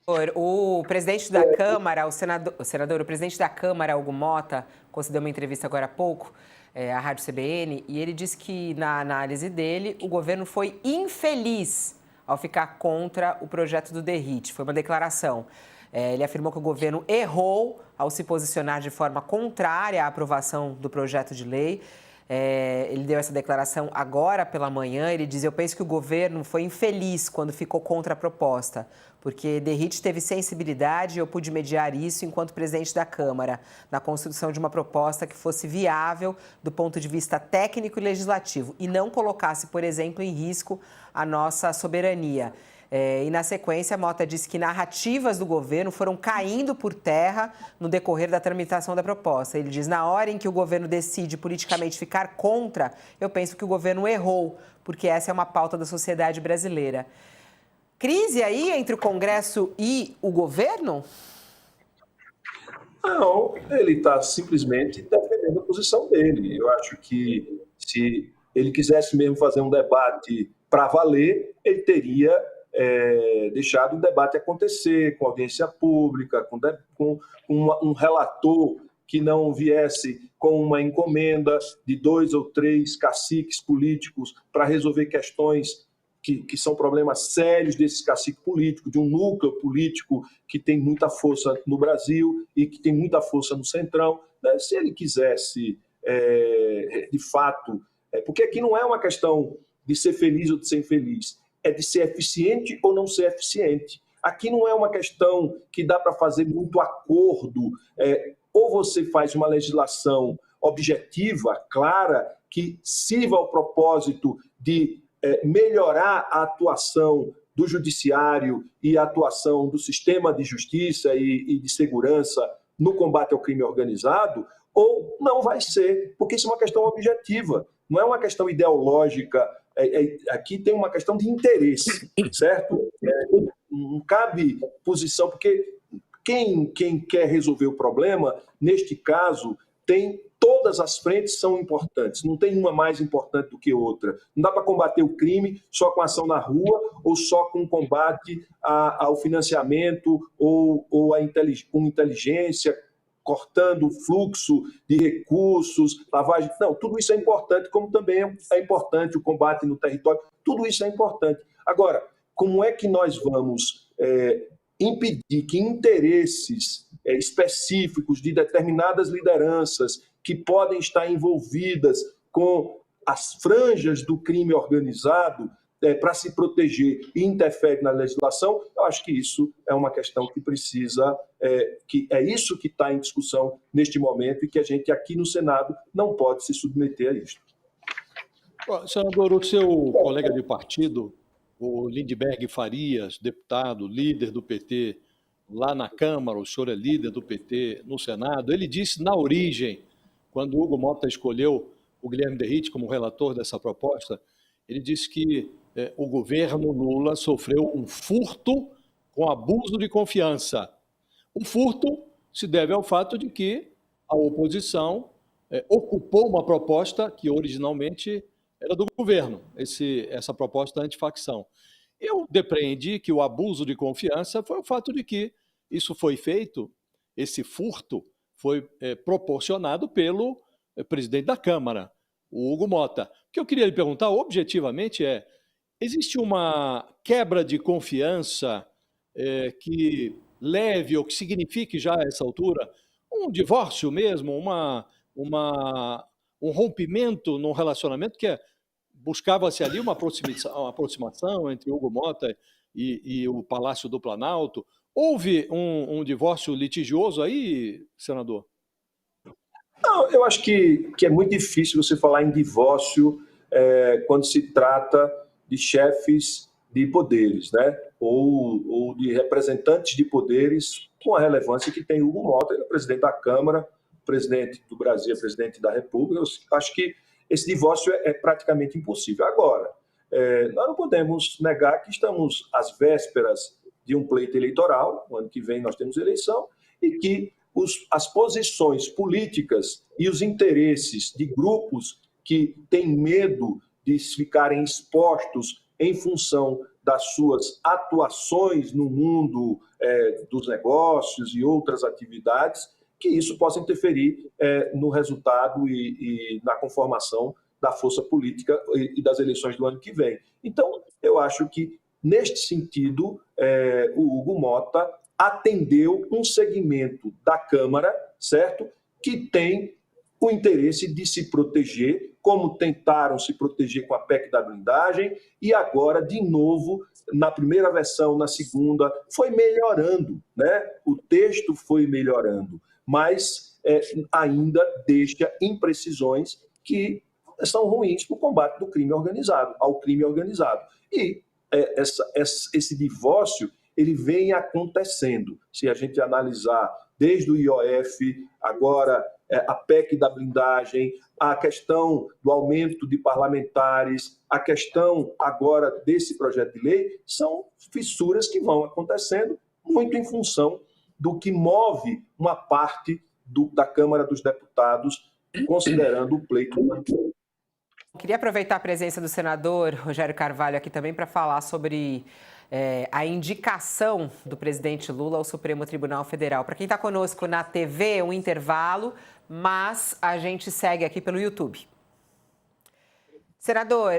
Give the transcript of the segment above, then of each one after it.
O presidente da Câmara, o presidente da Câmara, Hugo Mota, concedeu uma entrevista agora há pouco à Rádio CBN e ele disse que, na análise dele, o governo foi infeliz ao ficar contra o projeto do DERIT. Foi uma declaração. Ele afirmou que o governo errou ao se posicionar de forma contrária à aprovação do projeto de lei. Ele deu essa declaração agora pela manhã. Ele diz: eu penso que o governo foi infeliz quando ficou contra a proposta, porque DERIT teve sensibilidade e eu pude mediar isso enquanto presidente da Câmara, na construção de uma proposta que fosse viável do ponto de vista técnico e legislativo e não colocasse, por exemplo, em risco a nossa soberania. E, na sequência, a Mota disse que narrativas do governo foram caindo por terra no decorrer da tramitação da proposta. Ele diz: na hora em que o governo decide politicamente ficar contra, eu penso que o governo errou, porque essa é uma pauta da sociedade brasileira. Crise aí entre o Congresso e o governo? Não, ele está simplesmente defendendo a posição dele. Eu acho que se ele quisesse mesmo fazer um debate para valer, ele teria deixado o debate acontecer, com audiência pública, com um relator que não viesse com uma encomenda de 2 ou 3 caciques políticos para resolver questões que são problemas sérios desses caciques políticos, de um núcleo político que tem muita força no Brasil e que tem muita força no Centrão. Né? Se ele quisesse, de fato... porque aqui não é uma questão de ser feliz ou de ser infeliz, é de ser eficiente ou não ser eficiente. Aqui não é uma questão que dá para fazer muito acordo. Ou você faz uma legislação objetiva, clara, que sirva ao propósito de melhorar a atuação do judiciário e a atuação do sistema de justiça e de segurança no combate ao crime organizado, ou não vai ser, porque isso é uma questão objetiva, não é uma questão ideológica. Aqui tem uma questão de interesse, certo? Não cabe posição, porque quem quer resolver o problema, neste caso, todas as frentes são importantes, não tem uma mais importante do que outra. Não dá para combater o crime só com ação na rua ou só com combate ao financiamento ou com inteligência, cortando o fluxo de recursos, lavagem. Não, tudo isso é importante, como também é importante o combate no território. Tudo isso é importante. Agora, como é que nós vamos impedir que interesses específicos de determinadas lideranças que podem estar envolvidas com as franjas do crime organizado para se proteger e interfere na legislação? Eu acho que isso é uma questão que precisa, que é isso que está em discussão neste momento e que a gente aqui no Senado não pode se submeter a isso. Senador, o seu colega de partido, o Lindbergh Farias, deputado, líder do PT lá na Câmara, o senhor é líder do PT no Senado, ele disse na origem, quando o Hugo Mota escolheu o Guilherme DERIT como relator dessa proposta, ele disse que o governo Lula sofreu um furto com abuso de confiança. O furto se deve ao fato de que a oposição ocupou uma proposta que originalmente era do governo, essa proposta antifacção. Eu depreendi que o abuso de confiança foi o fato de que isso foi feito, esse furto foi proporcionado pelo presidente da Câmara, o Hugo Mota. O que eu queria lhe perguntar objetivamente existe uma quebra de confiança que leve ou que signifique já a essa altura um divórcio mesmo, um rompimento num relacionamento que buscava-se ali uma aproximação entre Hugo Mota e o Palácio do Planalto? Houve um divórcio litigioso aí, senador? Não, eu acho que é muito difícil você falar em divórcio quando se trata de chefes de poderes, né? Ou de representantes de poderes com a relevância que tem Hugo Mota, ele é presidente da Câmara, presidente do Brasil, presidente da República. Eu acho que esse divórcio é praticamente impossível. Agora, nós não podemos negar que estamos às vésperas de um pleito eleitoral, o ano que vem nós temos eleição, e que as posições políticas e os interesses de grupos que têm medo de ficarem expostos em função das suas atuações no mundo dos negócios e outras atividades, que isso possa interferir no resultado e na conformação da força política e das eleições do ano que vem. Então, eu acho que, neste sentido, o Hugo Mota atendeu um segmento da Câmara, certo? Que tem o interesse de se proteger, como tentaram se proteger com a PEC da blindagem, e agora, de novo, na primeira versão, na segunda, foi melhorando, né? O texto foi melhorando, mas ainda deixa imprecisões que são ruins para o combate do crime organizado, ao crime organizado. E esse divórcio, ele vem acontecendo. Se a gente analisar desde o IOF, agora a PEC da blindagem, a questão do aumento de parlamentares, a questão agora desse projeto de lei, são fissuras que vão acontecendo muito em função do que move uma parte da Câmara dos Deputados, considerando o pleito. Queria aproveitar a presença do senador Rogério Carvalho aqui também para falar sobre a indicação do presidente Lula ao Supremo Tribunal Federal. Para quem está conosco na TV, um intervalo, mas a gente segue aqui pelo YouTube. Senador,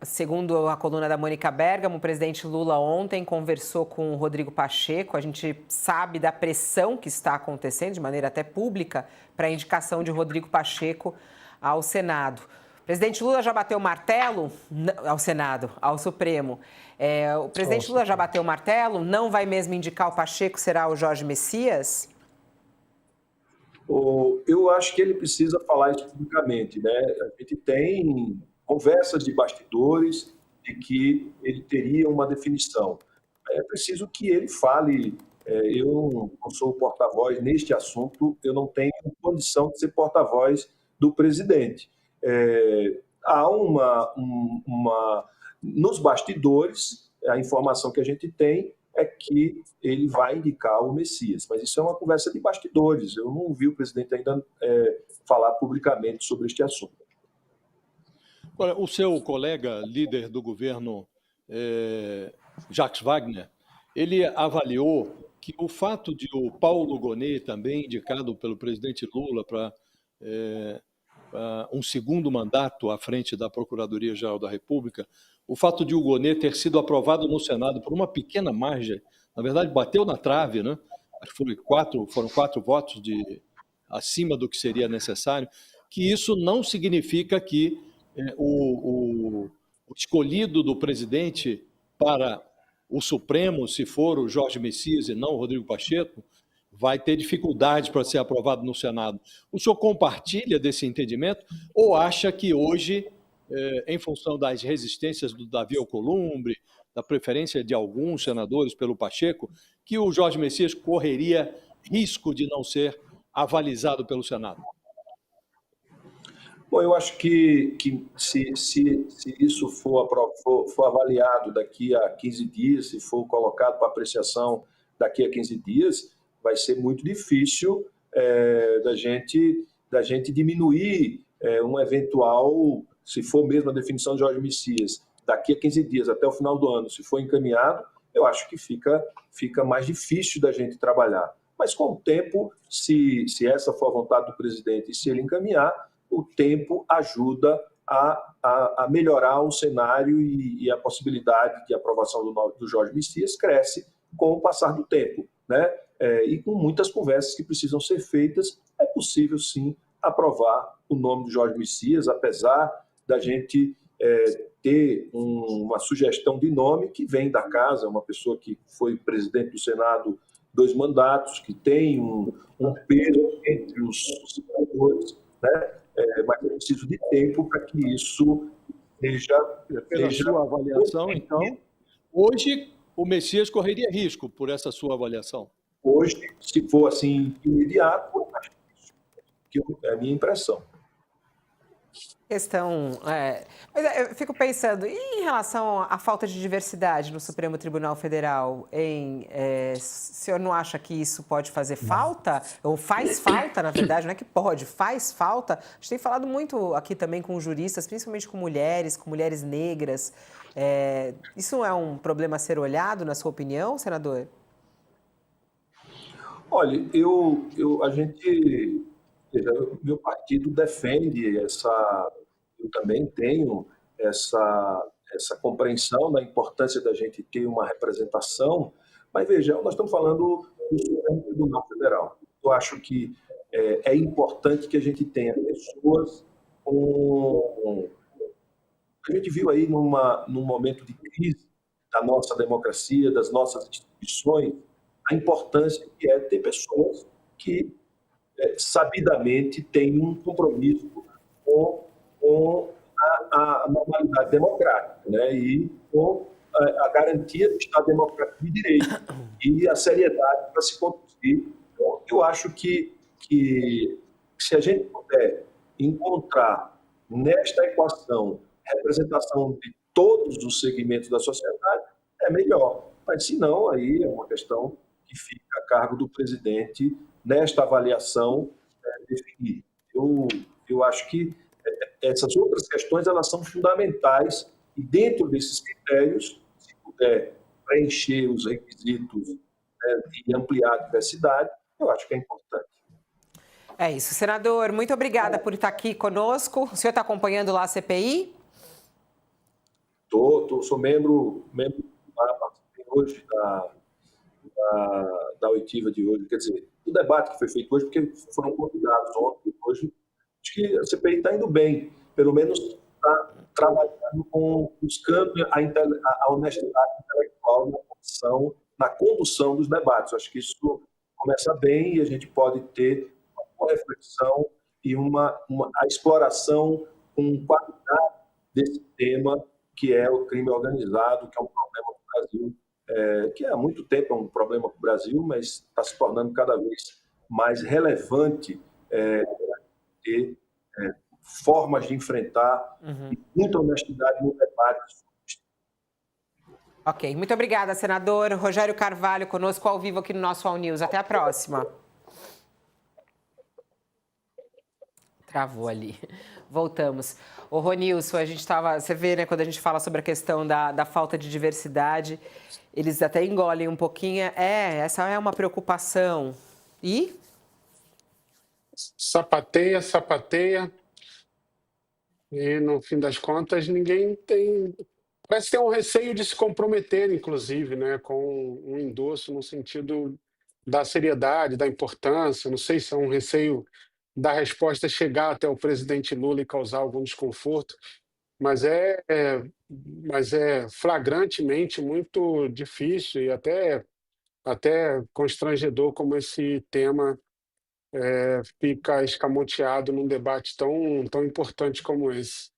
segundo a coluna da Mônica Bergamo, o presidente Lula ontem conversou com o Rodrigo Pacheco. A gente sabe da pressão que está acontecendo, de maneira até pública, para a indicação de Rodrigo Pacheco ao Senado. O presidente Lula já bateu o martelo ao Senado, ao Supremo. O presidente Lula já bateu o martelo? Não vai mesmo indicar o Pacheco, será o Jorge Messias? Eu acho que ele precisa falar isso publicamente, né? A gente tem conversas de bastidores de que ele teria uma definição. É preciso que ele fale. Eu não sou o porta-voz neste assunto, eu não tenho condição de ser porta-voz do presidente. Há nos bastidores, a informação que a gente tem é que ele vai indicar o Messias, mas isso é uma conversa de bastidores. Eu não vi o presidente ainda falar publicamente sobre este assunto. Olha, o seu colega, líder do governo, Jacques Wagner, ele avaliou que o fato de o Paulo Gonet, também indicado pelo presidente Lula para um segundo mandato à frente da Procuradoria-Geral da República, o fato de o Gonet ter sido aprovado no Senado por uma pequena margem, na verdade bateu na trave, né? Acho que foram 4 votos acima do que seria necessário, que isso não significa que o escolhido do presidente para o Supremo, se for o Jorge Messias e não o Rodrigo Pacheco, vai ter dificuldades para ser aprovado no Senado. O senhor compartilha desse entendimento ou acha que hoje, em função das resistências do Davi Alcolumbre, da preferência de alguns senadores pelo Pacheco, que o Jorge Messias correria risco de não ser avalizado pelo Senado? Bom, eu acho que se isso for avaliado daqui a 15 dias, se for colocado para apreciação daqui a 15 dias, vai ser muito difícil da gente diminuir um eventual, se for mesmo a definição de Jorge Messias, daqui a 15 dias, até o final do ano, se for encaminhado, eu acho que fica mais difícil da gente trabalhar. Mas com o tempo, se essa for a vontade do presidente e se ele encaminhar, o tempo ajuda a melhorar o cenário e a possibilidade de aprovação do Jorge Messias cresce com o passar do tempo, né? E com muitas conversas que precisam ser feitas, é possível, sim, aprovar o nome do Jorge Messias, apesar da gente ter uma sugestão de nome que vem da casa, uma pessoa que foi presidente do Senado 2 mandatos, que tem um peso entre os senadores, né? Mas é preciso de tempo para que isso seja... Pela sua avaliação, então, hoje o Messias correria risco por essa sua avaliação? Hoje, se for assim imediato, acho que é a minha impressão. Questão. Mas eu fico pensando, e em relação à falta de diversidade no Supremo Tribunal Federal, hein? O senhor não acha que isso pode fazer falta? Ou faz falta, na verdade, não é que pode, faz falta. A gente tem falado muito aqui também com juristas, principalmente com mulheres negras. Isso é um problema a ser olhado, na sua opinião, senador? Olha, a gente, meu partido defende essa, eu também tenho essa compreensão da importância da gente ter uma representação, mas veja, nós estamos falando do Supremo Tribunal Federal. Eu acho que é importante que a gente tenha pessoas com. A gente viu aí num momento de crise da nossa democracia, das nossas instituições, a importância que é ter pessoas que sabidamente têm um compromisso com a normalidade democrática, né? E com a garantia do Estado Democrático de Direito e a seriedade para se conduzir. Então, eu acho que se a gente puder encontrar nesta equação representação de todos os segmentos da sociedade, é melhor. Mas, se não, aí é uma questão que fica a cargo do presidente, nesta avaliação, definir. Eu acho que essas outras questões elas são fundamentais e, dentro desses critérios, se puder preencher os requisitos, né, e ampliar a diversidade, eu acho que é importante. É isso, senador. Muito obrigada por estar aqui conosco. O senhor está acompanhando lá a CPI? Sou membro participei hoje da oitiva de hoje, quer dizer, do debate que foi feito hoje, porque foram convidados ontem e hoje. Acho que a CPI está indo bem, pelo menos está trabalhando buscando a honestidade intelectual na condução dos debates. Acho que isso começa bem e a gente pode ter uma boa reflexão e a exploração com qualidade desse tema, que é o crime organizado, que é um problema do Brasil, que há muito tempo é um problema para o Brasil, mas está se tornando cada vez mais relevante, ter formas de enfrentar e muita honestidade no debate. Ok, muito obrigada, senador. Rogério Carvalho conosco ao vivo aqui no nosso All News. Até a próxima. Travou ali. Voltamos. Ô, Ronilson, a gente estava... Você vê, né, quando a gente fala sobre a questão da falta de diversidade, eles até engolem um pouquinho. Essa é uma preocupação. E? Sapateia, sapateia, e no fim das contas ninguém tem. Parece ter um receio de se comprometer, inclusive, né, com um endosso no sentido da seriedade, da importância. Não sei se é um receio da resposta chegar até o presidente Lula e causar algum desconforto, mas é flagrantemente muito difícil e até constrangedor como esse tema fica escamoteado num debate tão importante como esse.